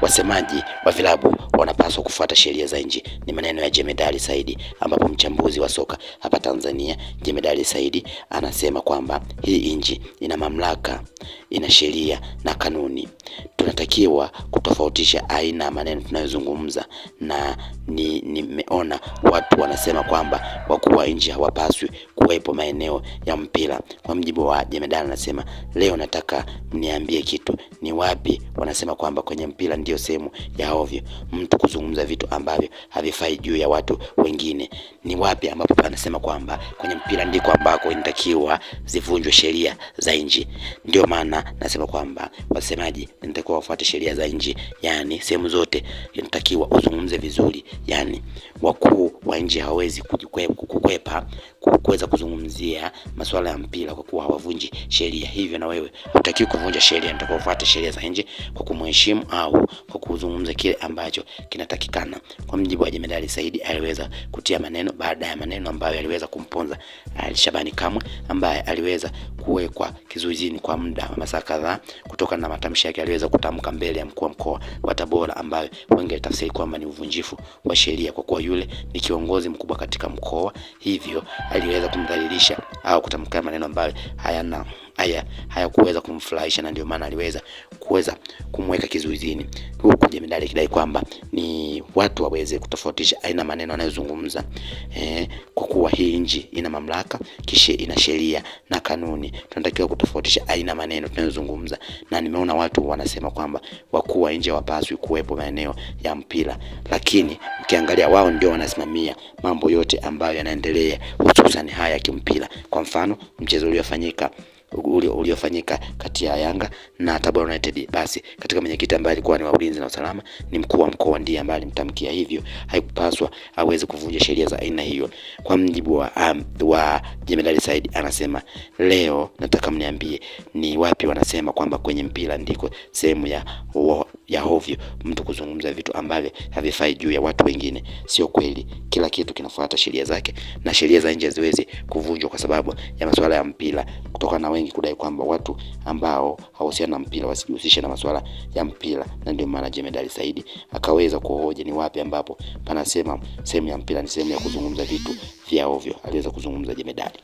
wasemaji wa vilabu wanapaswa kufuata sheria za nchi. Ni maneno ya Jemedari Said, ambapo mchambuzi wa soka hapa Tanzania Jemedari Said anasema kwamba hii nchi ina mamlaka, ina sheria na kanuni. Tunatakiwa kutofautisha aina maneno tunayozungumza, na nimeona watu wanasema kwamba wakuu wa nchi hawapaswi kuwepo maeneo ya mpira. Kwa mjibu wa Jemedari anasema, leo nataka mniambie kitu, ni wapi wanasema kwamba kwenye mpira ndio sehemu ya ovyo mtu kuzungumza vitu ambavyo havifai juu ya watu wengine? Ni wapi ambapo anasema kwamba kwenye mpira ndiko ambako inatakiwa zivunjwe sheria za nchi? Ndio maana nasema kwamba wasemaji inatakiwa wafuate sheria za nchi, yani sehemu zote inatakiwa uzungumze vizuri. Yani wakuu wa nchi hawezi kukwepa kuweza kuzungumzia masuala ya mpira kwa kuwa hawavunji sheria. Hivyo na wewe hutakiwi kuvunja sheria, unatakiwa ufuate sheria za nchi kwa kumheshimu au kwa kuzungumza kile ambacho kinatakikana. Kwa mjibu wa Jemedari Said, aliweza kutia maneno baada ya maneno ambayo aliweza kumponza Shabani Kamwe, ambaye aliweza kuwekwa kizuizini kwa muda wa masaa kadhaa kutokana na matamshi yake aliweza kutamka mbele ya mkuu wa mkoa wa Tabora, ambaye wengi tafsiri kwamba ni uvunjifu wa sheria kwa kuwa yule ni kiongozi mkubwa katika mkoa. Hivyo aliweza kumdhalilisha au kutamka maneno ambayo hayakuweza kumfurahisha, na ndio maana aliweza kumweka kizuizini. Huku Jemedari kidai kwamba ni watu waweze kutofautisha aina maneno anayozungumza, kwa kuwa hii nchi ina mamlaka, kisha ina sheria na kanuni. Tunatakiwa kutofautisha aina maneno tunayozungumza, na nimeona watu wanasema kwamba wakuu wa nchi hawapaswi kuwepo maeneo ya mpira, lakini ukiangalia wao ndio wanasimamia mambo yote ambayo yanaendelea, hususan haya ya kimpira. Kwa mfano mchezo uliofanyika kati ya Yanga na Tabora United, basi katika mwenyekiti ambaye alikuwa ni wa ulinzi na usalama ni mkuu wa mkoa ndiye ambaye alimtamkia, hivyo haikupaswa aweze kuvunja sheria za aina hiyo. Kwa mjibu wa Jemedari Said anasema, leo nataka mniambie ni wapi wanasema kwamba kwenye mpira ndiko sehemu ya hovyo mtu kuzungumza vitu ambavyo havifai juu ya watu wengine. Sio kweli, kila kitu kinafuata sheria zake, na sheria za nje haziwezi kuvunjwa kwa sababu ya masuala ya mpira, kutoka na wengi kudai kwamba watu ambao hawahusiana na mpira wasijihusishe na masuala ya mpira. Na ndio maana Jemedari Said akaweza kuhoji ni wapi ambapo panasema sehemu ya mpira ni sehemu ya kuzungumza vitu vya ovyo. Aliweza kuzungumza Jemedari.